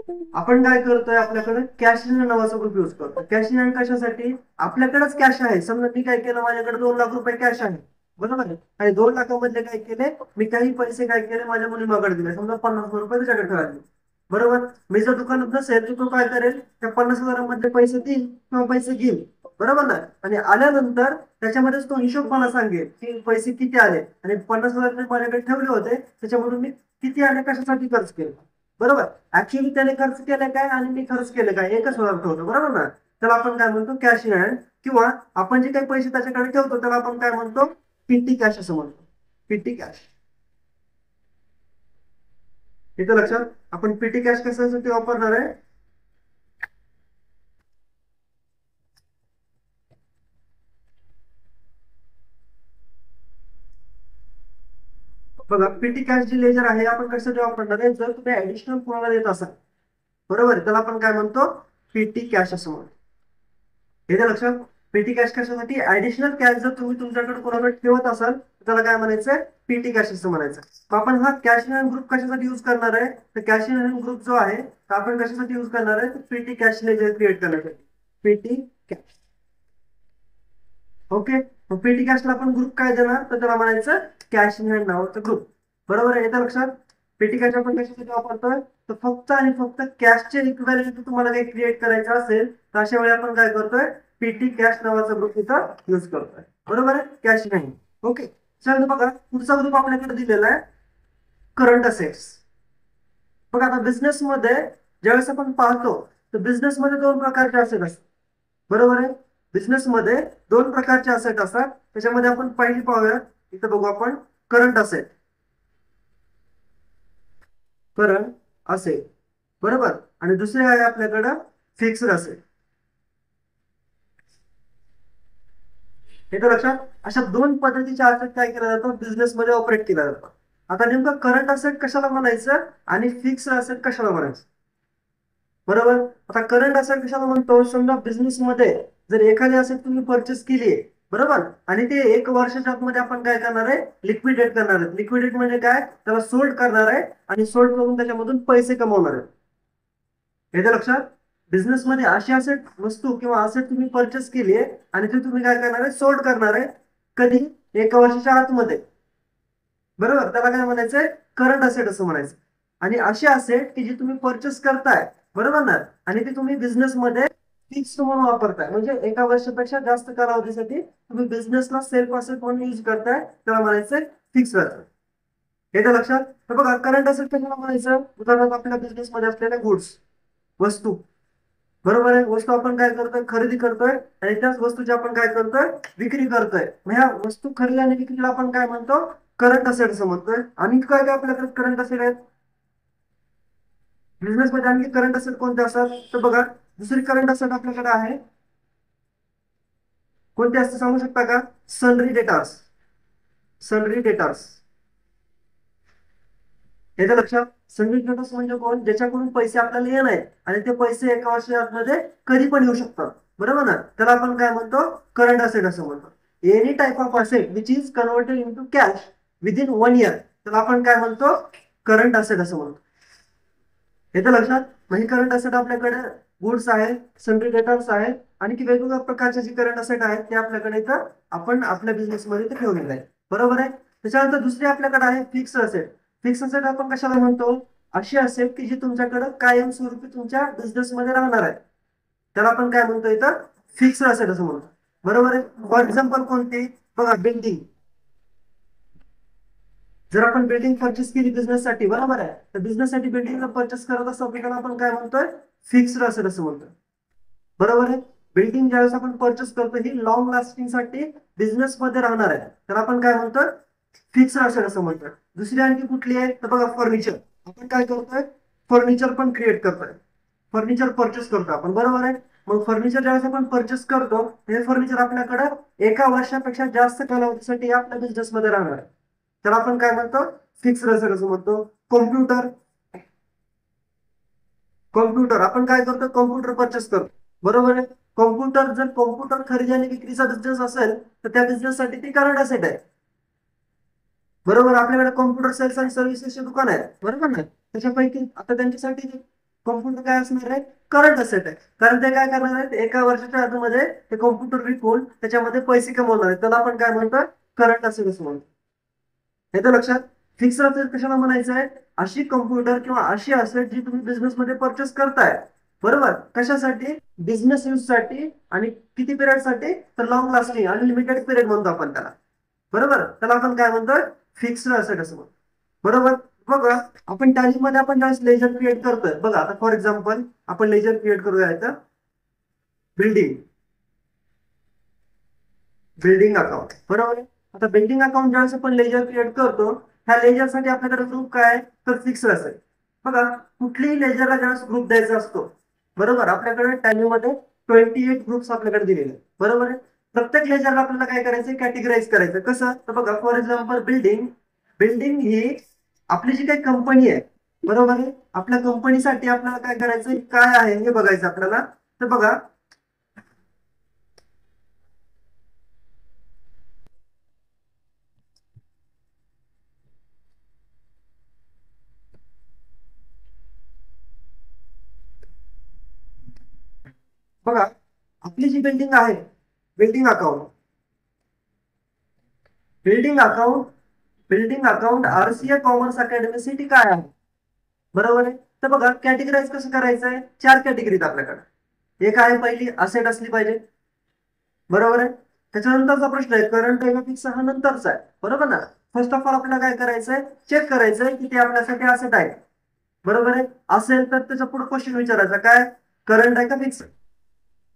आपण काय करतोय, आपल्याकडे कॅश इन हँड नावाचा ग्रुप यूज करतो. कॅश इन हँड कशासाठी? आपल्याकडेच कॅश आहे, समजा मी काय केलं, माझ्याकडे 2 लाख रुपये कॅश आहे, बरोबर आहे. आणि 2 लाखामधले काय केले, मी काही पैसे काय केले, माझ्या मुलीमाकडे दिले, समजा 50,000 रुपये त्याच्याकडे ठेवले, बरोबर. मी जर दुकानात नसेल तर तो काय करेल, त्या 50,000 मधले पैसे देईल किंवा पैसे घेईल, बरोबर ना. आणि आल्यानंतर त्याच्यामध्येच तो हिशोब मला सांगेल की पैसे किती आले आणि 50,000 मी माझ्याकडे ठेवले होते त्याच्यामधून मी किती आले, कशासाठी खर्च केले, बरोबर. ऍक्च्युअली त्याने खर्च केलं काय आणि मी खर्च केलं काय एकच होतं, बरोबर ना. त्याला आपण काय म्हणतो, कॅश इन हँड. किंवा आपण जे काही पैसे त्याच्याकडे ठेवतो त्याला आपण काय म्हणतो, पीटी कॅश असं म्हणतो. PT cash. इथं लक्षात, आपण पीटी कॅश कशासाठी वापरणार आहे? बघा, पीटी कॅश जी लेजर आहे आपण कशासाठी वापरणार आहे, जर तुम्ही ऍडिशनल कोणाला देत असाल, बरोबर, त्याला आपण काय म्हणतो, पीटी कॅश असं म्हणतो. येते लक्षात. पेटी कॅश कशासाठी? ऍडिशनल कॅश जर तुम्ही तुमच्याकडे कोणाकडे ठेवत असाल तर त्याला काय म्हणायचं, पीटी कॅश असं म्हणायचं. तर आपण हा कॅश इन हँड ग्रुप कशासाठी युज करणार आहे, तर कॅश इन हँड ग्रुप जो आहे तर आपण कशासाठी युज करणार आहे, तर पीटी कॅश लेजर क्रिएट करण्यासाठी. PT cash. ओके. मग पेटी कॅशला आपण ग्रुप काय देणार, तर त्याला म्हणायचं कॅश इन हँड नावाचा ग्रुप, बरोबर आहे. येतं लक्षात. पेटी कॅश आपण कशासाठी वापरतोय, तर फक्त आणि फक्त कॅशचे इक्विव्हॅलेंट तुम्हाला काही क्रिएट करायचं असेल तर अशा वेळी आपण काय करतोय, पीटी कॅश नावाचा ग्रुप इथं युज करतोय, बरोबर आहे, कॅश इन हँड. ओके. चल बघा, पुढचा ग्रुप आपल्याकडे दिलेला आहे करंट असेट्स. बघा, आता बिझनेस मध्ये ज्यावेळेस आपण पाहतो तर बिझनेस मध्ये 2 प्रकारचे असेट असतात, बरोबर आहे. बिझनेस मध्ये 2 प्रकारचे असेट असतात, त्याच्यामध्ये आपण पहिली पाहूया. इथं बघू आपण, करंट असेट. करंट असेट, बरोबर. आणि दुसरे आहे आपल्याकडं फिक्स्ड असेट. हे तर लक्षात. अशा 2 पद्धतीच्या असेट काय केला जातो, बिझनेस मध्ये ऑपरेट केला जातो. आता नेमकं करंट असेट कशाला म्हणायचं आणि फिक्स्ड असेट कशाला म्हणायचं, बरोबर. आता करंट असेट कशाला म्हणतो, समजा बिझनेस मध्ये जर एखादी असेट तुम्ही परचेस केली आहे, बरोबर, आणि ते 1 वर्षाच्या आतमध्ये आपण काय करणार आहे, लिक्विडेट करणार आहे. लिक्विडेट म्हणजे काय, त्याला सोल्ड करणार आहे आणि सोल्ड करून त्याच्यामधून पैसे कमवणार आहे. हे तर लक्षात. बिझनेस मध्ये अशी असेट वस्तू किंवा असेट तुम्ही परचेस केली आहे आणि ते तुम्ही काय करणार आहे, सोल्ड करणार आहे. कधी? 1 वर्षाच्या आतमध्ये, बरोबर. त्याला काय म्हणायचंय, करंट असेट असं म्हणायचं. आणि असे असेट की जे तुम्ही परचेस करताय, बरोबर ना, आणि ते तुम्ही बिझनेस मध्ये फिक्स म्हणून वापरताय, म्हणजे 1 वर्षापेक्षा जास्त कालावधीसाठी तुम्ही बिझनेसला सेल्फ असेट म्हणून युज करताय, त्याला म्हणायचंय फिक्स असेट. हे तर लक्षात. तर बघा, करंट असेट कशाला म्हणायचं, उदाहरणार्थ आपल्या बिझनेस मध्ये असलेल्या गुड्स, वस्तू, बरोबर आहे. वस्तू आपण काय करतोय, खरेदी करतोय आणि त्याच वस्तूची आपण काय करतोय, विक्री करतोय. मग ह्या वस्तू खरेदी आणि विक्रीला आपण काय म्हणतो, करंट असेट असं म्हणतोय. आणि काय काय आपल्याकडे करंट असेट आहेत बिझनेस मध्ये, आणखी करंट असेट कोणते असतात, तर बघा, दुसरी करंट असेट आपल्याकडे आहे, कोणते असते सांगू शकता का? सनरी डेटार्स. सनरी डेटार्स. याच्या लक्षात. सनरी डेटार्स म्हणजे कोण, ज्याच्याकडून पैसे आपल्याला येणार आहेत आणि ते पैसे 1 वर्षामध्ये कधी पण येऊ शकतात, बरोबर ना. त्याला आपण काय म्हणतो, करंट असेट असं म्हणतो. Any type of asset which is converted into cash within 1 year, त्याला आपण काय म्हणतो, करंट असेट असं म्हणतो. हे तर लक्षात. म्हणजे करंट असेट आपल्याकडे गुड्स आहेत, सनरी डेटर्स आहेत, आणि की वेगवेगळ्या प्रकारचे जे करंट असेट आहेत ते आपल्याकडे इथं आपण आपल्या बिझनेस मध्ये ते ठेवलेलं आहे, बरोबर आहे. त्याच्यानंतर दुसरी आपल्याकडे आहे फिक्स असेट. फिक्स असेट आपण कशाला म्हणतो, अशी असेट की जी तुमच्याकडे कायमस्वरूपी तुमच्या बिझनेस मध्ये राहणार आहे, त्याला आपण काय म्हणतो इथं, फिक्स असेट असं म्हणतो, बरोबर आहे. फॉर एक्झाम्पल कोणती, बघा, बिल्डिंग. जर आपण बिल्डिंग परचेस केली बिझनेससाठी, बरोबर आहे, तर बिझनेससाठी बिल्डिंग परचेस करत असतो त्याला आपण काय म्हणतोय, फिक्स्ड असेट असं म्हणतोय, बरोबर आहे. बिल्डिंग ज्यावेळेस आपण परचेस करतो ही लॉंग लास्टिंग साठी बिझनेस मध्ये राहणार आहे, तर आपण काय म्हणतोय, फिक्स्ड असेट असं म्हणतोय. दुसरी आणखी कुठली आहे, तर बघा, फर्निचर. आपण काय करतोय, फर्निचर पण क्रिएट करतोय, फर्निचर परचेस करतो आपण, बरोबर आहे. मग फर्निचर ज्यावेळेस आपण परचेस करतो हे फर्निचर आपल्याकडे 1 वर्षापेक्षा जास्त कालावधीसाठी आपल्या बिझनेस मध्ये राहणार आहे, त्याला आपण काय म्हणतो, फिक्स्ड असेट असं म्हणतो. कॉम्प्युटर. कॉम्प्युटर आपण काय करतो, कॉम्प्युटर परचेस करतो, बरोबर आहे. कॉम्प्युटर, जर कॉम्प्युटर खरेदी आणि विक्रीचा बिझनेस असेल तर त्या बिझनेस साठी ती करंट असेट आहे, बरोबर. आपल्याकडे कॉम्प्युटर सेल्स आणि सर्व्हिसेसचे दुकान आहे, बरोबर ना. त्याच्यापैकी आता त्यांच्यासाठी कॉम्प्युटर काय असणार आहे, करंट असेट आहे. कारण ते काय करणार आहेत, एका वर्षाच्या आतमध्ये ते कॉम्प्युटर विकून त्याच्यामध्ये पैसे कमवणार आहेत, त्याला आपण काय म्हणतो, करंट असेट असं म्हणतो. हे तर लक्षात. फिक्स असेट कशाला म्हणायचं आहे, अशी कॉम्प्युटर किंवा अशी असेट जी तुम्ही बिझनेस मध्ये परचेस करताय, बरोबर, कशासाठी, बिझनेस यूज साठी, आणि किती पिरियड साठी, तर लॉंग लास्टिंग अनलिमिटेड पिरियड म्हणतो आपण त्याला, बरोबर, त्याला आपण काय म्हणतो, फिक्स्ड असेट असं म्हणतो. बरोबर. बघा, आपण टॅलीमध्ये आपण ज्यावेळेस लेजर क्रिएट करतोय, बघा आता फॉर एक्झाम्पल आपण लेजर क्रिएट करूया इथं, बिल्डिंग, बिल्डिंग अकाउंट, बरोबर आहे. आता बिल्डिंग अकाउंट ज्यावेळेस आपण लेजर क्रिएट करतो, ह्या लेजरसाठी आपल्याकडे ग्रुप काय, तर फिक्स असेल. बघा, कुठलीही लेजरला ज्यावेळेस ग्रुप द्यायचा असतो, बरोबर, आपल्याकडे टॅलीमध्ये 28 ग्रुप्स आपल्याकडे दिलेले आहेत, बरोबर आहे. प्रत्येक लेजरला आपल्याला काय करायचं, कॅटेगराईज करायचं. कसं, तर बघा फॉर एक्झाम्पल बिल्डिंग, बिल्डिंग ही आपली जी काही कंपनी आहे, बरोबर आहे, आपल्या कंपनीसाठी आपल्याला काय करायचं, काय आहे हे बघायचं आपल्याला. तर बघा, बघा आपली जी बिल्डिंग आहे, building account, building account, building account RCA commerce academy city काय आहे, बरोबर आहे. तर बघा कॅटेगराईज कसं करायचं आहे, 4 कॅटेगरीत आपल्याकडे. एक आहे पहिली, असेट असली पाहिजे, बरोबर आहे. त्याच्यानंतरचा प्रश्न आहे करंट आहे का फिक्स, हा नंतरचा आहे, बरोबर ना. फर्स्ट ऑफ ऑल आपल्याला काय करायचंय, चेक करायचंय की ते आपल्यासाठी असेट आहे, बरोबर आहे. असेल तर त्याचा पुढे क्वेश्चन विचारायचा, काय, करंट आहे का फिक्स.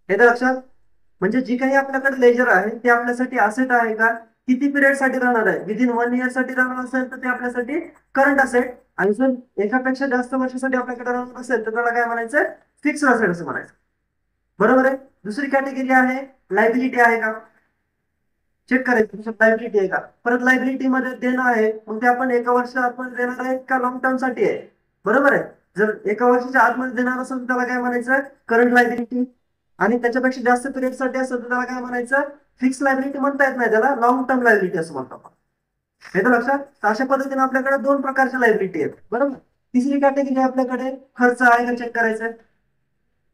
हे तर लक्षात. म्हणजे जी काही आपल्याकडे लेजर आहे ते आपल्यासाठी असेट आहे का, किती पिरियड साठी राहणार आहे, विदिन 1 इयर साठी राहणार असेल तर ते आपल्यासाठी करंट असेट. आणि जर एकापेक्षा जास्त वर्षासाठी आपल्याकडे राहणार असेल तर त्याला काय म्हणायचं, फिक्स असेट असं म्हणायचं, बरोबर आहे. दुसरी कॅटेगरी आहे, लायबिलिटी आहे का, चेक करायचं लायबिलिटी आहे का. परत लायबिलिटी मध्ये देणं आहे, मग ते आपण एका वर्षात आपण देणार आहे का लॉंग टर्म साठी आहे, बरोबर आहे. जर एका वर्षाच्या आतमध्ये देणार असेल तर त्याला काय म्हणायचं, करंट लायबिलिटी. आणि त्याच्यापेक्षा जास्त पिरियड साठी असेल तर त्याला काय म्हणायचं, फिक्स लायबिलिटी म्हणता येत नाही, त्याला लॉंग टर्म लायबिलिटी असं म्हणतो आपण. हे तर लक्षात. तर अशा पद्धतीने आपल्याकडे 2 प्रकारच्या लायबिलिटी आहेत, बरोबर. तिसरी कॅटेगरी आपल्याकडे खर्च आहे का चेक करायचं,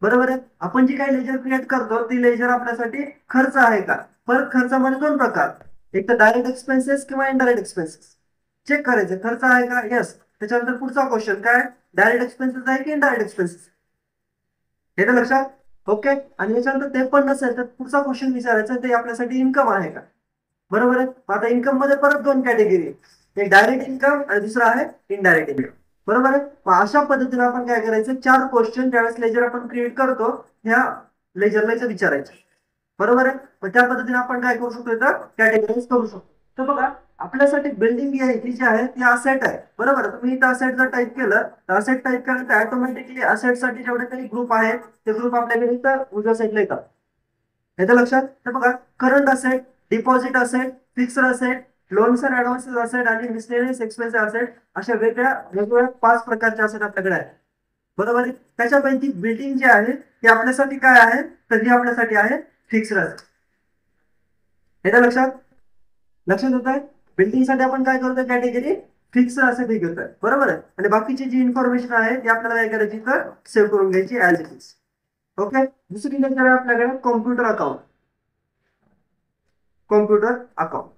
बरोबर आहे. आपण जी काही लेजर क्रिएट करतो ती लेजर आपल्यासाठी खर्च आहे का. परत खर्चामध्ये 2 प्रकार, एक तर डायरेक्ट एक्सपेन्सेस किंवा इनडायरेक्ट एक्सपेन्सेस. चेक करायचं खर्च आहे का, येस. त्याच्यानंतर पुढचा क्वेश्चन काय, डायरेक्ट एक्सपेन्सेस आहे की इनडायरेक्ट एक्सपेन्सेस. हे तर लक्षात. ओके. आणि याच्यानंतर ते पण नसेल तर पुढचा क्वेश्चन विचारायचा, ते आपल्यासाठी इन्कम आहे का, बरोबर आहे. आता इन्कम मध्ये परत 2 कॅटेगरी, एक डायरेक्ट इन्कम आणि दुसरा आहे इनडायरेक्ट इन्कम, बरोबर आहे. मग अशा पद्धतीने आपण काय करायचं, 4 क्वेश्चन ज्यावेळेस लेजर आपण क्रिएट करतो ह्या लेजरला विचारायचे, बरोबर आहे. मग त्या पद्धतीने आपण काय करू शकतो, तर कॅटेगराईज करू शकतो. तर बघा, आपल्यासाठी बिल्डिंग जी आहे ती असेट आहे, बरोबर. तुम्ही इथं असेट जर टाईप केलं तर असेट टाईप केलं तर ऑटोमॅटिकली असेट साठी जेवढे काही ग्रुप आहेत ते ग्रुप आपल्याकडे इथं उजव्या साईडला येतात. याचं लक्षात. तर बघा, current asset, deposit asset, fixed asset, loans and advances asset आणि मिसलेनियस एक्सपेन्स असेट, अशा वेगवेगळ्या 5 प्रकारचे असेट आपल्याकडे आहेत, बरोबर आहे. त्याच्यापैकी बिल्डिंग जी आहे ती आपल्यासाठी काय आहे, तर ती आपल्यासाठी आहे फिक्स्ड असेट. याचं लक्षात, लक्षात येत आहे. बिल्डिंग साठी आपण काय करतोय, कॅटेगरी फिक्स असेट हे घेतोय, बरोबर आहे. आणि बाकीची जी इन्फॉर्मेशन आहे ती आपल्याला काय करायची, तर सेव्ह करून घ्यायची ऍज इट इज. ओके. दुसरी लेटर आहे आपल्याकडे कॉम्प्युटर अकाउंट, कॉम्प्युटर अकाउंट.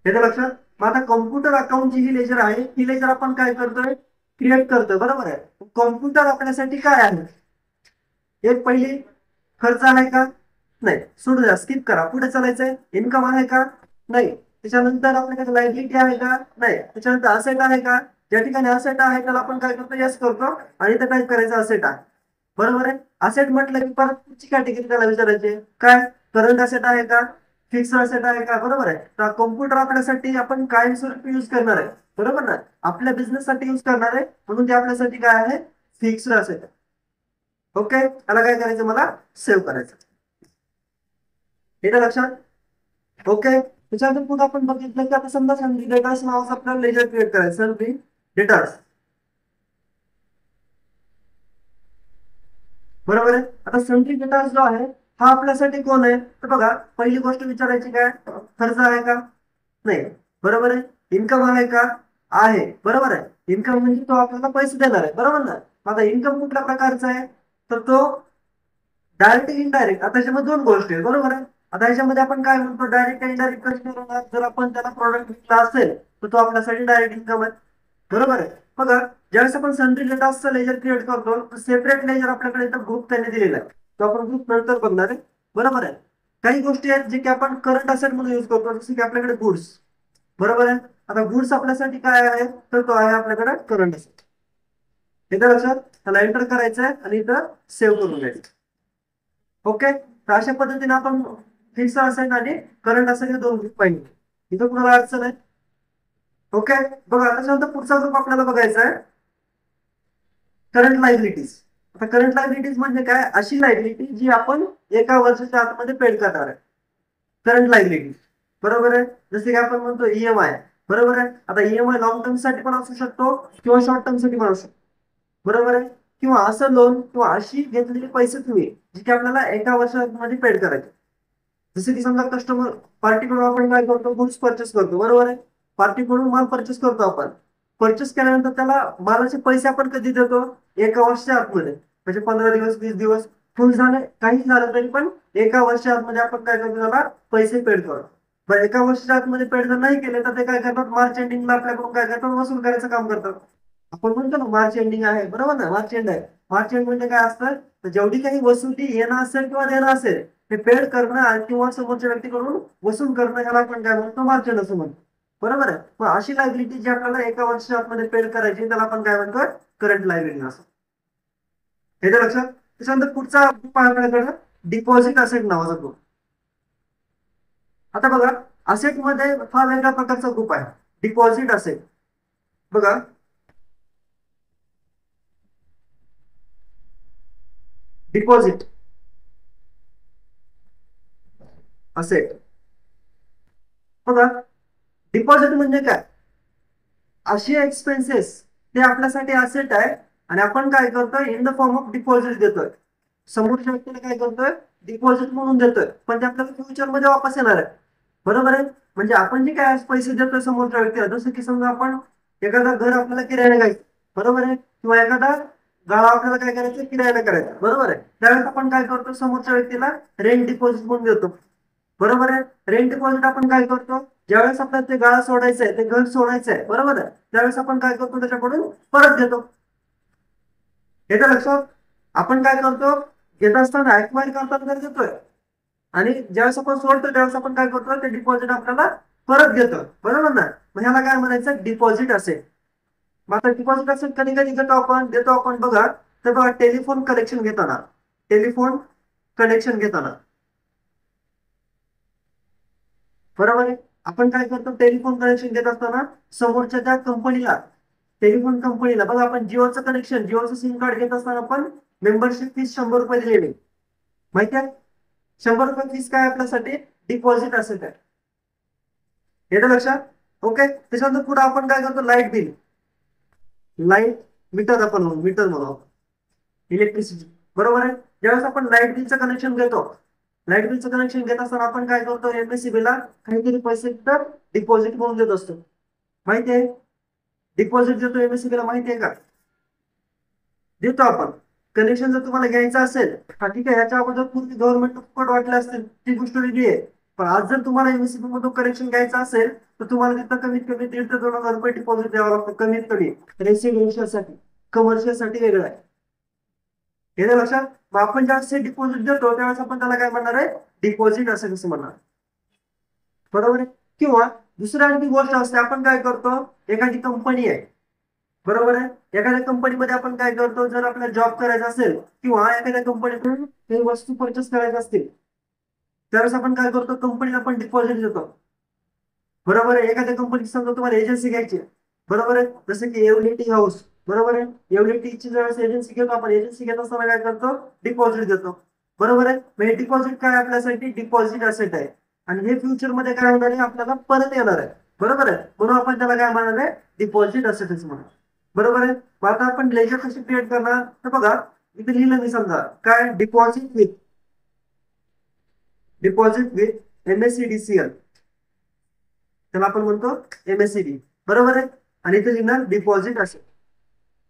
याचं लक्षात. मग आता कॉम्प्युटर अकाउंट जी ही लेजर आहे ही लेजर आपण काय करतोय, क्रिएट करतोय, बरोबर आहे. कॉम्प्युटर आपल्यासाठी काय आहे, एक पहिली खर्च आहे का, नाही, सोडू द्या, स्किप करा. पुढे चालायचंय, इन्कम आहे का, नाही. त्याच्यानंतर आपल्याकडे लायबिलिटी आहे का, नाही. त्याच्यानंतर असेट आहे का, ज्या ठिकाणी असेट आहे त्याला आपण काय करतो, यस करतो आणि इथं काय करायचं, असेट आहे, बरोबर आहे. असेट म्हटलं की परत पुढची कॅटेगरी त्याला विचारायची, काय, करंट असेट आहे का, फिक्स असेट आहे का, बरोबर आहे. तर कॉम्प्युटर आपल्यासाठी आपण कायमस्वरूपी युज करणार आहे, बरोबर ना, आपल्या बिझनेस साठी युज करणार आहे, म्हणून ते आपल्यासाठी काय आहे, फिक्स्ड असेट. ओके. त्याला काय करायचं, मला सेव्ह करायचं. हे तर लक्षात. ओके. त्याच्यानंतर पुढे आपण बघितलं की आता समजा सनरी डेटार्स नावाचं आपल्याला लेजर क्रिएट करायचं, सनरी डेटार्स, बरोबर आहे. आता सनरी डेटार्स जो आहे हा आपल्यासाठी कोण आहे, तर बघा पहिली गोष्ट विचारायची काय, खर्च आहे का, नाही, बरोबर आहे. इन्कम आहे का, आहे, बरोबर आहे. इन्कम म्हणजे तो आपल्याला पैसे देणार आहे, बरोबर ना. आता इन्कम कुठल्या प्रकारचा आहे, तर तो डायरेक्ट इनडायरेक्ट. आता त्याच्यामध्ये दोन गोष्टी आहेत, बरोबर आहे. आता ह्याच्यामध्ये आपण काय म्हणतो, डायरेक्ट इनडायरेक्ट कशी करणार, जर आपण त्याला प्रॉडक्ट विकला असेल तर तो आपल्यासाठी डायरेक्ट इन्कम आहे, बरोबर आहे. बघा, ज्यावेळेस आपण सनरी डेटाचं लेजर क्रिएट करतो, सेपरेट लेजर आपल्याकडे इथं ग्रुप त्यांनी दिलेला आहे, तो आपण ग्रुप नंतर बघणार आहे, बरोबर आहे. काही गोष्टी आहेत जे की आपण करंट असेट म्हणून युज करतो, जसं की आपल्याकडे गुड्स, बरोबर आहे. आता गुड्स आपल्यासाठी काय आहे, तर तो आहे आपल्याकडे करंट असेट. इथं लक्षात, त्याला एंटर करायचं आहे आणि इथं सेव्ह करून घ्यायचं. ओके, तर अशा पद्धतीने आपण फिक्स असेट आणि करंट असेट हे दोन ग्रुप पाहिजे. इथं कुणाला अडचण आहे? ओके, बघा त्याच्यानंतर पुढचा ग्रुप आपल्याला बघायचा आहे करंट लायबिलिटीज. आता करंट लायबिलिटीज म्हणजे काय, अशी लायबिलिटी जी आपण एका वर्षाच्या आतमध्ये पेड करणार आहे, करंट लायबिलिटी, बरोबर आहे. जसे की आपण म्हणतो ईएमआय, बरोबर आहे. आता ईएमआय लॉंग टर्म साठी पण असू शकतो किंवा शॉर्ट टर्म साठी पण असू शकतो, बरोबर आहे. किंवा असं लोन किंवा अशी घेतलेली पैसे तुम्ही जी की आपल्याला एका वर्षामध्ये पेड करायचे. जसे की समजा कस्टमर पार्टीकडून आपण काय करतो, गुड्स परचेस करतो, बरोबर आहे. पार्टीकडून माल परचेस करतो आपण. परचेस केल्यानंतर त्याला मालाचे पैसे आपण कधी देतो, एका वर्षाच्या आतमध्ये, म्हणजे 15 दिवस 20 दिवस फुल झाले काही झालं तरी पण एका वर्षाच्या आतमध्ये आपण काय करतो, त्याला पैसे पेड करतो. बरं, एका वर्षाच्या आतमध्ये पेड जर नाही केले तर ते काय करतात, मार्च एंडिंगला आपल्याकडून काय करतात, वसूल करायचं काम करतात. आपण म्हणतो ना मार्च एंडिंग आहे, बरोबर ना, मार्च एंड आहे. मार्च एंड म्हणजे काय असतं, तर जेवढी काही वसुली येणं असेल किंवा देणं असेल ते पेड करणं किंवा समोरच्या व्यक्तीकडून वसूल करणं, याला आपण काय म्हणतो, मार्च एंड असं म्हणतो, बरोबर आहे. मग अशी लायबिलिटी जी आपल्याला एका वर्षाच्या आतमध्ये पेड करायची त्याला आपण काय म्हणतो, करंट लायबिलिटी असं. हे तर लक्षात. त्याच्यानंतर पुढचा ग्रुप आहे आपल्याकडे डिपॉझिट असेट नावाचा ग्रुप. आता बघा, असेट मध्ये फार वेगळ्या प्रकारचा ग्रुप आहे डिपॉझिट असेट. बघा, डिपॉझिट असेट, बघा, डिपॉझिट म्हणजे काय, असे एक्सपेन्सेस ते आपल्यासाठी असेट आहे आणि आपण काय करतोय, in the form of deposit देतोय. समोरच्या व्यक्तीला काय करतोय, डिपॉझिट म्हणून देतोय, पण ते आपल्याला फ्युचर मध्ये वापस येणार आहे, बरोबर आहे. म्हणजे आपण जे काय आज पैसे देतोय समोरच्या व्यक्तीला, जसं की समजा आपण एखादा घर आपल्याला किरायाने घ्यायचं, बरोबर आहे, किंवा एखादा गाळा आपल्याला काय करायचं, किरायाने करायचं, बरोबर आहे. त्यावेळेस आपण काय करतो, समोरच्या व्यक्तीला रेंट डिपॉझिट म्हणून देतो, बरोबर आहे. रेंट डिपॉझिट आपण काय करतो, ज्यावेळेस आपल्याला ते गाळा सोडायचं आहे, ते घर सोडायचं आहे, बरोबर आहे, त्यावेळेस आपण काय करतो, त्याच्याकडून परत घेतो. हे तर लक्षात. आपण काय करतो, घेत असताना ऍक्वायर करताना तर देतोय आणि ज्यावेळेस आपण सोडतो त्यावेळेस आपण काय करतो, ते डिपॉझिट आपल्याला परत घेतो, बरोबर ना. मग ह्याला काय म्हणायचं, डिपॉझिट असेल. मग आता डिपॉझिट असेल कधी कधी घेतो आपण, देतो आपण. बघा, तर बघा, टेलिफोन कनेक्शन घेताना, टेलिफोन कनेक्शन घेताना, बरोबर आहे, आपण काय करतो, टेलिफोन कनेक्शन देत असताना समोरच्या त्या कंपनीला, टेलिफोन कंपनीला, बघा, आपण जिओचं कनेक्शन, जिओचं सिम कार्ड घेत असताना आपण मेंबरशिप फीस 100 रुपये दिलेली, माहिती आहे. 100 रुपये फीस काय आपल्यासाठी डिपॉझिट असेल आहे. येतं लक्षात. ओके, त्याच्यानंतर पुढे आपण काय करतो, लाईट बिल, लाईट मीटर, आपण मीटर म्हणू, इलेक्ट्रिसिटी, बरोबर आहे. ज्यावेळेस आपण लाईट बिलचं कनेक्शन घेतो, लाईट बिलचं कनेक्शन घेत असताना आपण काय करतो, एमएससीबी ला काहीतरी पैसे तर डिपॉझिट म्हणून देत असतो, माहिती आहे. डिपॉझिट देतो एमएससीबी ला, माहिती आहे का, देतो आपण. कनेक्शन जर तुम्हाला घ्यायचं असेल, हा ठीक आहे, याच्या अगोदर पूर्वी गव्हर्नमेंट फुकट वाटले असतील ती गोष्ट वेगळी आहे. पण आज जर तुम्हाला एमएससीबी मधून कनेक्शन घ्यायचं असेल तर तुम्हाला तिथं कमीत कमी 1,500 ते 2,000 रुपये डिपॉझिट द्यावं लागतं, कमीत कमी. रेसिडेन्शियल साठी, कमर्शियल साठी वेगळं आहे. हे लक्षात. मग आपण ज्यावेळेस डिपॉझिट देतो त्यावेळेस आपण त्याला काय म्हणणार आहे, डिपॉझिट असं कसं म्हणणार, बरोबर आहे. किंवा दुसरी आणखी गोष्ट असते, आपण काय करतो, एखादी कंपनी आहे, बरोबर आहे, एखाद्या कंपनीमध्ये आपण काय करतो, जर आपल्याला जॉब करायचा असेल किंवा एखाद्या कंपनीकडून काही वस्तू परचेस करायच्या असतील त्यावेळेस आपण काय करतो, कंपनीला आपण डिपॉझिट देतो, बरोबर आहे. एखाद्या कंपनी समजा तुम्हाला एजन्सी घ्यायची, बरोबर आहे, जसं की एव्हलिटी हाऊस, बरोबर आहे. एव्हलिटीची ज्यावेळेस एजन्सी घेतो आपण, एजन्सी घेत असताना काय करतो, डिपॉझिट देतो, बरोबर आहे. मग हे डिपॉझिट काय आपल्यासाठी डिपॉझिट असेट आहे आणि हे फ्युचर मध्ये काय होणार आहे, आपल्याला परत येणार आहे, बरोबर आहे. म्हणून आपण त्याला काय म्हणणार आहे, डिपॉझिट असेटच म्हणणार, बरोबर आहे. मग आता आपण लेजर कशी क्रिएट करणार, तर बघा, इथे लिहिलं मी, समजा काय, डिपॉझिट विथ एमएससीडीसीएल, त्याला आपण म्हणतो एमएससीडी, बरोबर आहे. आणि इथे लिहिणार डिपॉझिट असेल.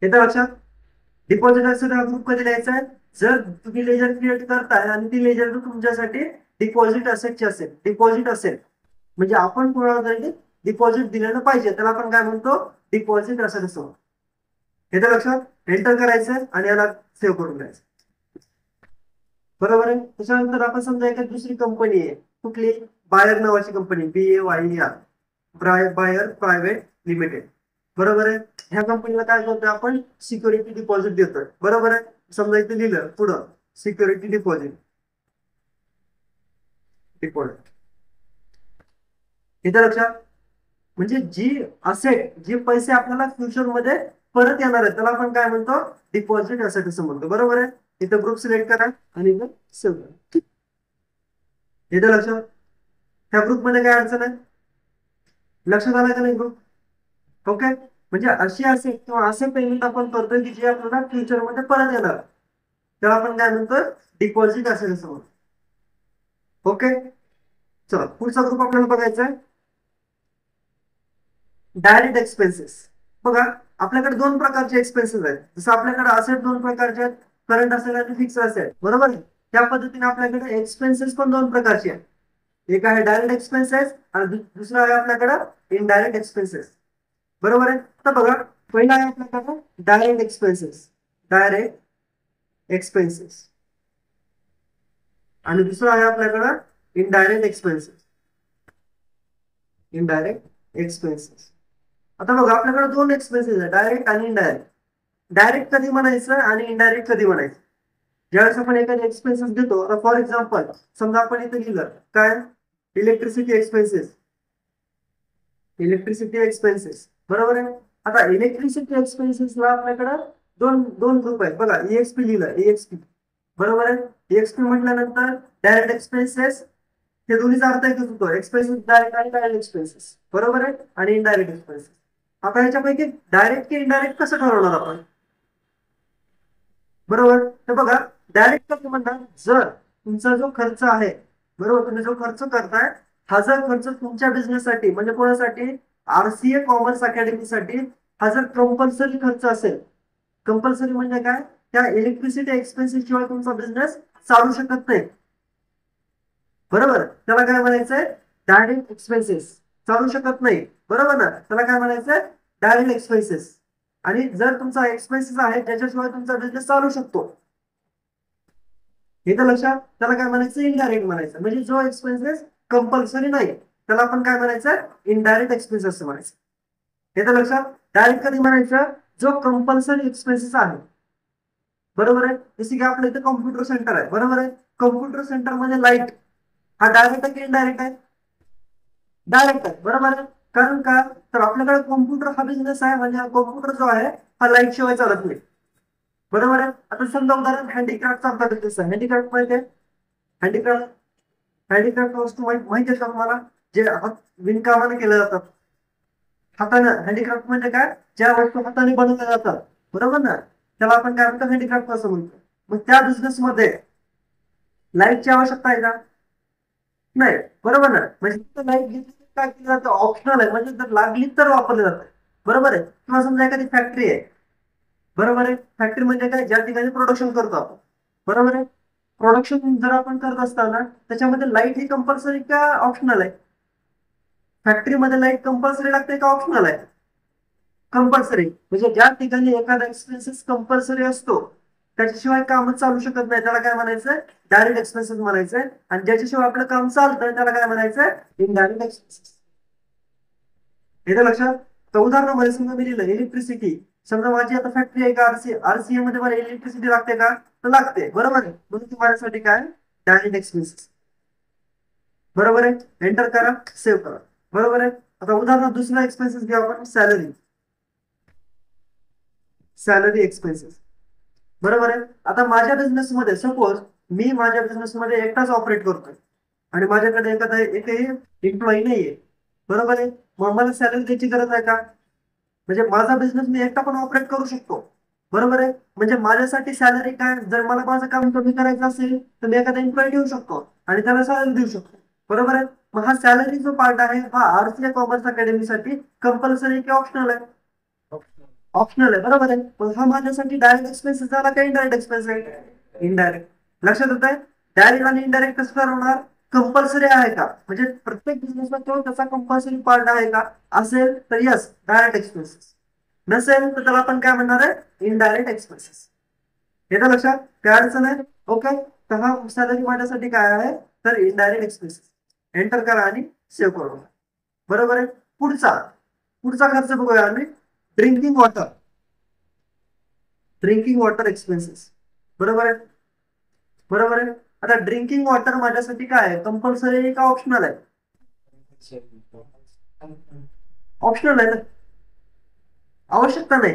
येतं लक्षात. डिपॉझिट असेट हा ग्रुप कधी लिहायचा आहे? जर तुम्ही लेजर क्रिएट करताय आणि ती लेजर तुमच्यासाठी डिपॉझिट असेटची असेल, डिपॉझिट असेल म्हणजे आपण कोणाला तरी डिपॉझिट दिलेलं पाहिजे, त्याला आपण काय म्हणतो? डिपॉझिट असेट असं. हे तर लक्षात एंटर करायचं आणि याला सेव्ह करून घ्यायचं. बरोबर आहे. त्याच्यानंतर आपण समजा एखादी दुसरी कंपनी आहे, कुठली? बायर नावाची company, BAYER, Bayer private limited. बरोबर आहे. ह्या कंपनीला काय करतोय आपण? सिक्युरिटी डिपॉझिट देतोय. बरोबर आहे. समजा इथे लिहिलं पुढं सिक्युरिटी डिपॉझिट, डिपॉझिट. इथे लक्षात म्हणजे जी असेट, जे पैसे आपल्याला फ्युचरमध्ये परत येणार आहेत त्याला आपण काय म्हणतो? डिपॉझिट असेट असं म्हणतो. बरोबर आहे. इथं ग्रुप सिलेक्ट करा आणि इथं सेव्ह करा. इथं लक्षात ह्या ग्रुपमध्ये काय अडचण आहे? लक्षात आलं का नाही ग्रुप? ओके. म्हणजे अशी असेट किंवा असे पेमेंट आपण करतोय की जे आपल्याला फ्युचरमध्ये परत येणार, त्याला आपण काय म्हणतो? डिपॉझिट असेट असं म्हणतो. ओके. चला पुढचा ग्रुप आपल्याला बघायचा आहे डायरेक्ट एक्सपेन्सेस. बघा आपल्याकडे दोन प्रकारचे एक्सपेन्सेस आहेत. जसं आपल्याकडे असेट दोन प्रकारचे आहेत, करंट असेट आणि फिक्स असेट. बरोबर आहे. त्या पद्धतीने आपल्याकडे एक्सपेन्सेस पण दोन प्रकारचे आहेत. एक आहे डायरेक्ट एक्सपेन्सेस आणि दुसरा आहे आपल्याकडे इनडायरेक्ट एक्सपेन्सेस. बरोबर आहे. तर बघा पहिला आहे आपल्याकडे डायरेक्ट एक्सपेन्सेस, डायरेक्ट एक्सपेन्सेस आणि दुसरा आहे आपल्याकडे इनडायरेक्ट एक्सपेन्सेस, इनडायरेक्ट एक्सपेन्सेस. आता बघा आपल्याकडे दोन एक्सपेन्सेस आहेत, डायरेक्ट आणि इनडायरेक्ट. डायरेक्ट कधी म्हणायचं आणि इनडायरेक्ट कधी म्हणायचं? ज्यावेळेस आपण एखादे एक्सपेन्सेस देतो, आता फॉर एक्झाम्पल समजा आपण इथे लिहिलं काय? Electricity expenses, electricity expenses. बरोबर आहे. आता इलेक्ट्रिसिटी एक्सपेन्सेसला आपल्याकडे दोन दोन ग्रुप आहेत. बघा EXP लिहिलं, EXP. बरोबर आहे. EXP म्हटल्यानंतर डायरेक्ट एक्सपेन्सेस, हे दोन्हीचा अर्थ एकच होतो, एक्सपेन्सेस डायरेक्ट आणि डायरेक्ट एक्सपेन्सेस. बरोबर आहे. आणि इनडायरेक्ट एक्सपेन्सेस. आता ह्याच्यापैकी डायरेक्ट की इनडायरेक्ट कसं ठरवणार आपण? बरोबर. तर बघा डायरेक्ट कसं म्हणतात? जर तुमचा जो खर्च आहे, बरोबर, तुम्ही जो खर्च करताय हा जर खर्च तुमच्या बिझनेससाठी म्हणजे कोणासाठी? RCA कॉमर्स अकॅडमीसाठी हा जर कंपल्सरी खर्च असेल, कंपल्सरी म्हणजे काय? त्या इलेक्ट्रिसिटी एक्सपेन्सेस शिवाय तुमचा बिझनेस चालू शकत नाही. बरोबर. त्याला काय म्हणायचंय? Direct expenses. चालू शकत नाही. बरोबर ना. त्याला काय म्हणायचंय? Direct expenses. आणि जर तुमचा एक्सपेन्सेस आहे ज्याच्याशिवाय तुमचा बिझनेस चालू शकतो, हे तर लक्षात, त्याला काय म्हणायचं? इनडायरेक्ट म्हणायचं. म्हणजे जो एक्सपेन्सेस कंपल्सरी नाही त्याला आपण काय म्हणायचं? इनडायरेक्ट एक्सपेन्सेस असं म्हणायचं. हे तर लक्षात. डायरेक्ट कधी म्हणायचं? जो कंपल्सरी एक्सपेन्सेस आहे. बरोबर आहे. जसे की आपल्या इथे कॉम्प्युटर सेंटर आहे. बरोबर आहे. कॉम्प्युटर सेंटर मध्ये लाईट हा डायरेक्ट आहे की इनडायरेक्ट आहे? डायरेक्ट आहे. बरोबर आहे. कारण का? तर आपल्याकडे कॉम्प्युटर हा बिझनेस आहे म्हणजे हा कॉम्प्युटर जो आहे हा लाईट शिवाय चालत नाही. बरोबर आहे. आता समजा उदाहरण हँडीक्राफ्टचा आपला बिझनेस आहे. हँडीक्राफ्ट माहिती आहे? हँडीक्राफ्ट, हँडीक्राफ्ट वस्तू माहिती आहे का तुम्हाला? जे हात विणकामाने केले जातात, हाताने. हँडीक्राफ्ट म्हणजे काय? ज्या वस्तू हाताने बनवल्या जातात, बरोबर ना, त्याला आपण काय म्हणतो? हँडीक्राफ्ट असं म्हणतो. मग त्या बिझनेस मध्ये लाईटची आवश्यकता आहे का? नाही. बरोबर ना. म्हणजे लाईट घेतली काय केलं जातं? ऑप्शनल आहे, म्हणजे जर लागली तर वापरले जातं. बरोबर आहे. किंवा समजा एखादी फॅक्टरी आहे. बरोबर आहे. फॅक्टरी म्हणजे काय? ज्या ठिकाणी प्रोडक्शन करतो आपण. बरोबर आहे. प्रोडक्शन जर आपण करत असताना त्याच्यामध्ये लाईट ही कंपल्सरी का ऑप्शनल आहे? फॅक्टरीमध्ये लाईट कंपल्सरी लागते का ऑप्शनल आहे? कंपल्सरी. म्हणजे ज्या ठिकाणी एखादा एक्सपेन्सेस कंपल्सरी असतो त्याच्याशिवाय काम चालू शकत नाही त्याला काय म्हणायचं? डायरेक्ट एक्सपेन्सेस म्हणायचंय. आणि ज्याच्याशिवाय आपलं काम चालतंय त्याला काय म्हणायचंय? Indirect expenses. येतं लक्षात. तर उदाहरणामध्ये समजा मी लिहिलं इलेक्ट्रिसिटी. समजा माझी आता फॅक्टरी आहे का? RCA मध्ये मला इलेक्ट्रिसिटी लागते का? तर लागते. बरोबर आहे. म्हणून माझ्यासाठी काय? Direct expenses. बरोबर आहे. एंटर करा, सेव्ह करा. बरोबर आहे. आता उदाहरण दुसरा एक्सपेन्सेस घ्या आपण, सॅलरी. Salary expenses. बरोबर आहे. आता माझ्या बिझनेसमध्ये सपोज मी माझ्या बिझनेसमध्ये एकटाच ऑपरेट करतोय आणि माझ्याकडे एखादा एकही एम्प्लॉई नाहीये. बरोबर आहे. मग मला सॅलरी द्यायची गरज आहे का? म्हणजे माझा बिझनेस मी एकटा पण ऑपरेट करू शकतो. बरोबर आहे. म्हणजे माझ्यासाठी सॅलरी काय? जर मला माझं काम कमी करायचं असेल तर मी एखादा एम्प्लॉई ठेवू शकतो आणि त्याला सॅलरी देऊ शकतो. बरोबर आहे. मग हा सॅलरी जो पार्ट आहे हा RCA कॉमर्स अकॅडमीसाठी कंपल्सरी की ऑप्शनल आहे? ऑप्शनल आहे, बरोबर आहे. पण हा माझ्यासाठी डायरेक्ट एक्सपेन्सेस झाला का इनडायरेक्ट एक्सपेन्स आहे? इनडायरेक्ट. लक्षात येत आहे? डायरेक्ट आणि इनडायरेक्ट कसं ठरवणार? कंपल्सरी आहे का, म्हणजे प्रत्येक बिझनेसला तो त्याचा कंपल्सरी पार्ट आहे का? असेल तर यस डायरेक्ट एक्सपेन्सेस, नसेल तर त्याला आपण काय म्हणणार आहे? Indirect expenses. येतं लक्षात? काय अडचण आहे? ओके. तर हा सॅलरी माझ्यासाठी काय आहे? तर इनडायरेक्ट एक्सपेन्सेस. एंटर करा आणि सेव्ह करू. बरोबर आहे. पुढचा पुढचा खर्च बघूया आम्ही. Drinking water. Drinking water expenses. बरोबर आहे. बरोबर आहे. आता ड्रिंकिंग वॉटर माझ्यासाठी काय आहे? कंपल्सरी आहे का ऑप्शनल आहे? ऑप्शनल आहे ना. आवश्यकता नाही.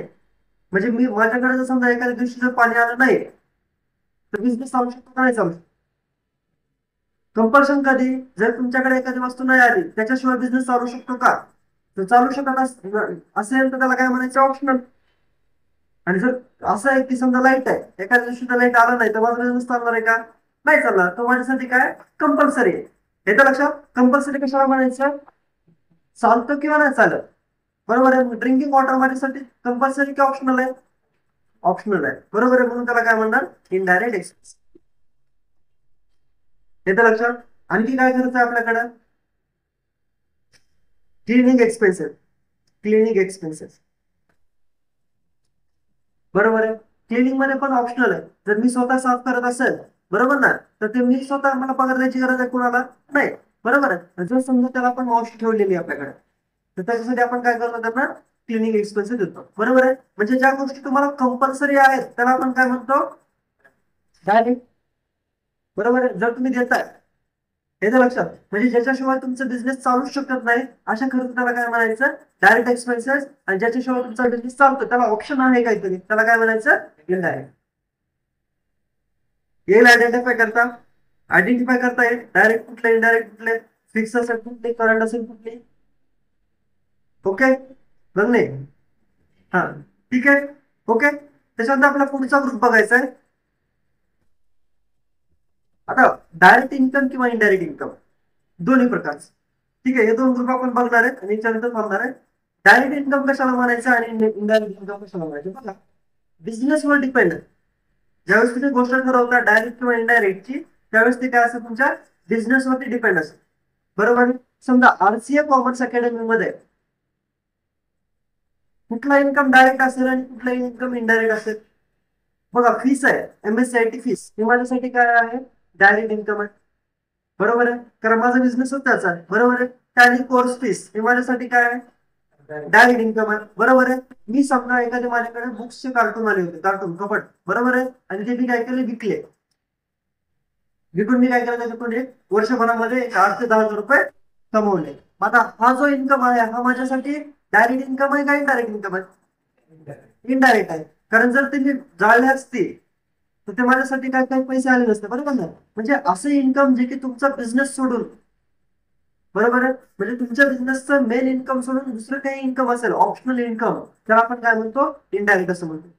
म्हणजे मी माझ्याकडे जर समजा एखाद्या दिवशी जर पाणी आलं नाही तर बिझनेस चालू शकतो का? नाही चालू शकतो. कंपल्शन कधी? जर तुमच्याकडे एखादी वस्तू नाही आली त्याच्याशिवाय बिझनेस चालू शकतो का? तर चालू शकत असेल तर त्याला काय म्हणायचं? ऑप्शनल. आणि जर असं आहे की समजा लाईट आहे, एखाद्या दिवशी लाईट आला नाही तर माझा बिझनेस चालणार आहे का? नाही चालणार. तो माझ्यासाठी काय? कंपल्सरी आहे. येतं लक्षात? कंपल्सरी कशाला म्हणायचं? चालतं किंवा नाही चालत. बरोबर आहे. ड्रिंकिंग वॉटर माझ्यासाठी कंपल्सरी की ऑप्शनल आहे? ऑप्शनल आहे. बरोबर आहे. म्हणून त्याला काय म्हणणार? Indirect expense. येतं लक्षात? आणखी काय करायचं आपल्याकडं? Cleaning expenses. Cleaning expenses. बरोबर आहे. क्लिनिंग मध्ये पण ऑप्शनल आहे. जर मी स्वतः साफ करत असेल, बरोबर ना, तर ते मी स्वतः, मला पगार द्यायची गरज आहे कुणाला? नाही. बरोबर आहे. जर समजा त्याला आपण मावशी ठेवलेली आहे आपल्याकडे, तर त्याच्यासाठी आपण काय करतो? त्यांना क्लिनिंग एक्सपेन्सेस देतो. बरोबर आहे. म्हणजे ज्या गोष्टी तुम्हाला कंपल्सरी आहेत त्याला आपण काय म्हणतो? डायरेक्ट. बरोबर आहे. जर तुम्ही देताय, येतं लक्षात? म्हणजे ज्याच्याशिवाय तुमचा बिझनेस चालूच शकत नाही अशा खर्च त्याला काय म्हणायचं? Direct expenses. आणि ज्याच्याशिवाय तुमचा बिझनेस चालतो त्याला ऑप्शन आहे काहीतरी, त्याला काय म्हणायचं? इनडायरेक्ट. येईल आयडेंटिफाय करता येईल. डायरेक्ट कुठले, इनडायरेक्ट कुठले, फिक्स असेल कुठले, करंट असेल कुठले. ओके. बघणे. हा, ठीक आहे. ओके. त्याच्यानंतर आपला पुढचा ग्रुप बघायचा आहे. आता डायरेक्ट इन्कम किंवा इनडायरेक्ट इन्कम, दोन्ही प्रकारचे. ठीक आहे. हे दोन ग्रुप आपण बघणार आहेत आणि याच्यानंतर बघणार आहे डायरेक्ट इन्कम कशाला म्हणायचं आणि इनडायरेक्ट इन्कम कशाला म्हणायचं. बघा, बिझनेसवर डिपेंड आहे. ज्यावेळेस तुम्ही गोष्ट ठरवता डायरेक्ट किंवा इनडायरेक्टची, त्यावेळेस ते काय असं तुमच्या बिझनेसवरती डिपेंड असतं. बरोबर. समजा आरसीए कॉमर्स अकॅडमी मध्ये कुठला इन्कम डायरेक्ट असेल आणि कुठला इन्कम इनडायरेक्ट असेल. बघा, फीस आहे, MSCIT फीस, हे माझ्यासाठी काय आहे? डायरेक्ट इन्कम आहे. बरोबर आहे. कारण माझा बिझनेस त्याचा आहे. बरोबर आहे. टॅली कोर्स फीस हे माझ्यासाठी काय आहे? डायरेक्ट इन्कम आहे. बरोबर आहे. मी समजा एखाद्या माझ्याकडे बुक्सचे कार्टून आले होते, कार्टून कपट, बरोबर आहे, आणि ते मी काय केले? विकले. विकून मी काय केलं? त्याच्यातून एक वर्षभरामध्ये 8 ते 10 हजार रुपये कमवले. आता हा जो इन्कम आहे हा माझ्यासाठी डायरेक्ट इन्कम आहे का इनडायरेक्ट इन्कम आहे? इनडायरेक्ट आहे. कारण जर ते मी जाळले असते तर ते माझ्यासाठी काय काही पैसे आले नसते. बरोबर ना? म्हणजे असं इन्कम जे की तुमचा बिझनेस सोडून, बरोबर आहे, म्हणजे तुमच्या बिझनेसचं मेन इन्कम सोडून दुसरं काही इन्कम असेल, ऑप्शनल इन्कम, त्याला आपण काय म्हणतो? इनडायरेक्ट असं म्हणतो.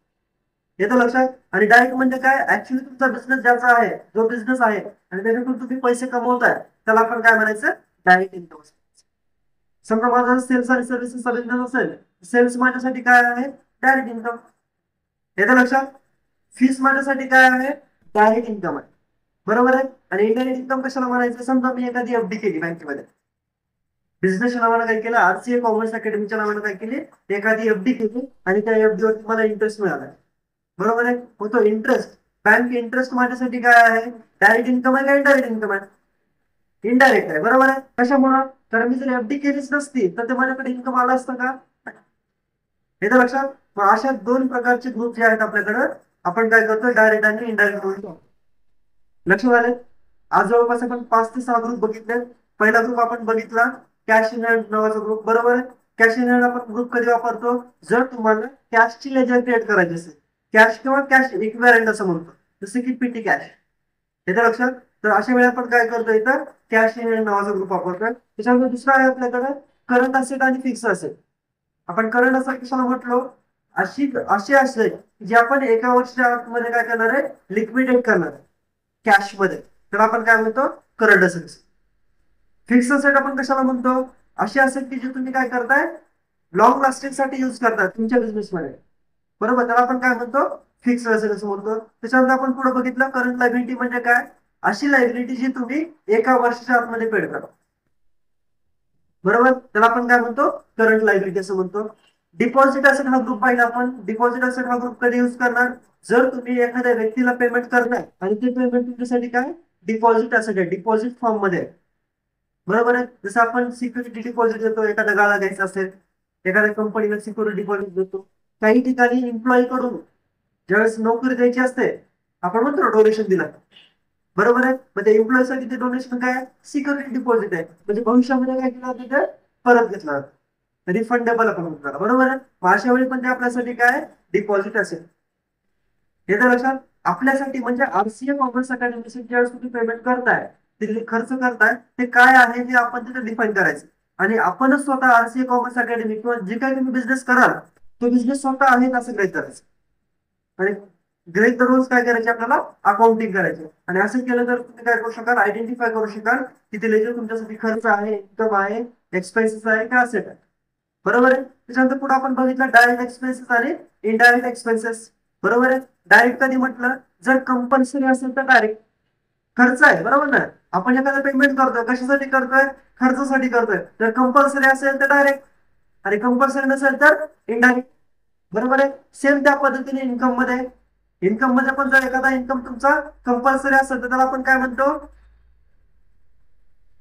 येतं लक्षात? आणि डायरेक्ट म्हणजे काय? ऍक्च्युली तुमचा बिझनेस ज्याचा आहे, जो बिझनेस आहे आणि त्याच्यातून तुम्ही पैसे कमवताय, त्याला आपण काय म्हणायचं? Direct income. समजा माझा सेल्स आणि सर्व्हिसेसचा बिझनेस असेल, सेल्स माझ्यासाठी काय आहे? Direct income. येतं लक्षात? फीस माझ्यासाठी काय आहे? डायरेक्ट इन्कम आहे. बरोबर आहे. आणि इनडायरेक्ट इन्कम कशाला म्हणायचं? समजा मी एखादी FD केली बँकेमध्ये, बिझनेसच्या नावानं काय केलं? आरसीए कॉमर्स अकॅडमीच्या नावानं काय केली? एखादी FD केली आणि त्या FD वरती मला इंटरेस्ट मिळाला. बरोबर आहे. मग तो इंटरेस्ट, बँक इंटरेस्ट माझ्यासाठी काय आहे? डायरेक्ट इन्कम आहे का इनडायरेक्ट इन्कम आहे? इनडायरेक्ट आहे. बरोबर आहे. कशामुळे? कारण मी जर FD केलीच नसती तर ते माझ्याकडे इन्कम आलं असतं का? येतं लक्षात? मग अशा दोन प्रकारचे ग्रुप जे आहेत आपल्याकडं, आपण काय करतो? डायरेक्ट आणि इनडायरेक्ट म्हणतो. लक्षात आले? आज जवळपास आपण 5 ते 6 ग्रुप बघितले. पहिला ग्रुप आपण बघितला कॅश इन हँड नावाचा ग्रुप. बरोबर आहे. कॅश इन हँड आपण ग्रुप कधी वापरतो? जर तुम्हाला कॅशची लेजर क्रिएट करायची असेल, कॅश किंवा कॅश इक्विव्हॅलेंट असं म्हणतो, जसे की PT कॅश. येतं लक्षात? तर अशा वेळी आपण काय करतो? इथं कॅश इन हँड नावाचा ग्रुप वापरतोय. त्याच्यानंतर दुसरा आहे आपल्याकडे करंट असेट आणि फिक्स असेट. आपण करंट असेट कशाला म्हटलो? अशी असेल जी आपण एका वर्षाच्या आतमध्ये काय करणार आहे? लिक्विडेट करणार आहे कॅश मध्ये, तर आपण काय म्हणतो? Current assets. फिक्स असेट आपण कशाला म्हणतो? अशी असेट की जी तुम्ही काय करताय? लॉंग लास्टिंग साठी युज करताय तुमच्या बिझनेस मध्ये. बरोबर, त्याला आपण काय म्हणतो, फिक्स असेट असं म्हणतो. त्याच्यानंतर आपण पुढे बघितलं करंट लायबिलिटी म्हणजे काय, अशी लायबिलिटी जी तुम्ही एका वर्षाच्या आतमध्ये पेड करा. बरोबर, त्याला आपण काय म्हणतो, करंट लायबिलिटी असं म्हणतो. डिपॉझिट असेट हा ग्रुप पाहिला आपण. डिपॉझिट असेट हा ग्रुप कधी युज करणार, जर तुम्ही एखाद्या व्यक्तीला पेमेंट करणार आणि ते पेमेंट तुमच्यासाठी काय, डिपॉझिट असेट आहे, डिपॉझिट फॉर्म मध्ये आहे. बरोबर आहे, जसं आपण सिक्युरिटी डिपॉझिट देतो, एखाद्या गाळा घ्यायचा असेल, एखाद्या कंपनीला सिक्युरिटी डिपॉझिट देतो. काही ठिकाणी एम्प्लॉई कडून ज्यावेळेस नोकरी द्यायची असते, आपण म्हणतो डोनेशन दिला, बरोबर आहे. म्हणजे एम्प्लॉई साठी ते डोनेशन काय, सिक्युरिटी डिपॉझिट आहे. म्हणजे भविष्यामध्ये काय केलं जातं, ते परत घेतलं जातं, रिफंडेबल आपण म्हणतो, बरोबर आहे. अशा वेळी पण ते आपल्यासाठी काय, डिपॉझिट असेल. हे तर लक्षात. आपल्यासाठी म्हणजे आरसीए कॉमर्स अकॅडमीसाठी ज्यावेळेस तुम्ही पेमेंट करताय, तिथे खर्च करताय, ते काय आहे हे आपण तिथे डिफाईन करायचं. आणि आपणच स्वतः आरसीए कॉमर्स अकॅडमी किंवा जे काही तुम्ही बिझनेस कराल, तो बिझनेस स्वतः आहे असं गृहीत करायचं. आणि गृहीत धरूनच काय करायचे, आपल्याला अकाउंटिंग करायचे. आणि असं केलं तर तुम्ही काय करू शकाल, आयडेंटिफाय करू शकाल की ते लेजर तुमच्यासाठी खर्च आहे, इन्कम आहे, एक्सपेन्सेस आहे का असेट आहे. बरोबर आहे. त्याच्यानंतर पुढे आपण बघितलं डायरेक्ट एक्सपेन्सेस आणि इनडायरेक्ट एक्सपेन्सेस. बरोबर आहे. डायरेक्ट कधी म्हटलं, जर कंपल्सरी असेल तर डायरेक्ट खर्च आहे, बरोबर ना. आपण एखादा पेमेंट करतोय, कशासाठी करतोय, खर्चासाठी करतोय. जर कंपल्सरी असेल तर डायरेक्ट, आणि कंपल्सरी नसेल तर इनडायरेक्ट. बरोबर आहे. सेम त्या पद्धतीने इन्कम मध्ये पण जर एखादा इन्कम तुमचा कंपल्सरी असेल तर त्याला आपण काय म्हणतो,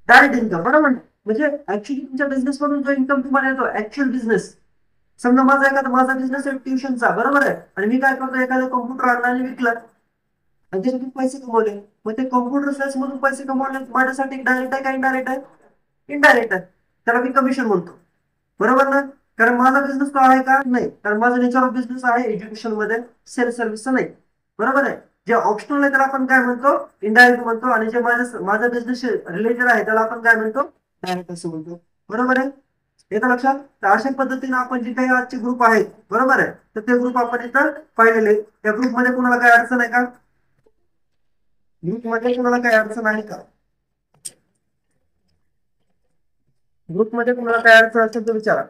डायरेक्ट इन्कम. बरोबर ना. म्हणजे ऍक्च्युली तुमच्या बिझनेस मधून जो इन्कम तुम्हाला येतो, ऍक्च्युअल बिझनेस. समजा माझा बिझनेस आहे ट्युशनचा, बरोबर आहे. आणि मी काय करतो, एखादा कॉम्प्युटर आणला आणि विकला आणि त्याच्यातून पैसे कमवले. मग ते कॉम्प्युटर सेल्स मधून पैसे कमवले माझ्यासाठी डायरेक्ट आहे का इनडायरेक्ट आहे, इनडायरेक्ट आहे. त्याला मी कमिशन म्हणतो. बरोबर ना. कारण माझा बिझनेस तो आहे का, नाही. कारण माझा नेचर ऑफ बिझनेस आहे एज्युकेशन मध्ये, सेल्स सर्व्हिसचा नाही. बरोबर आहे. जे ऑप्शनल आहे त्याला आपण काय म्हणतो, इनडायरेक्ट म्हणतो. आणि जे माझा बिझनेस रिलेटेड आहे त्याला आपण काय म्हणतो, डायरेक्ट असं म्हणतो. बरोबर आहे. येतं लक्षात. तर अशा पद्धतीने आपण जे काही आजचे ग्रुप आहेत, बरोबर आहे, तर ते ग्रुप आपण इथं पाहिलेले. त्या ग्रुपमध्ये कुणाला काही अडचण आहे का, ग्रुपमध्ये कुणाला काही अडचण आहे का, ग्रुपमध्ये कुणाला काही अडचण असेल तर विचारा.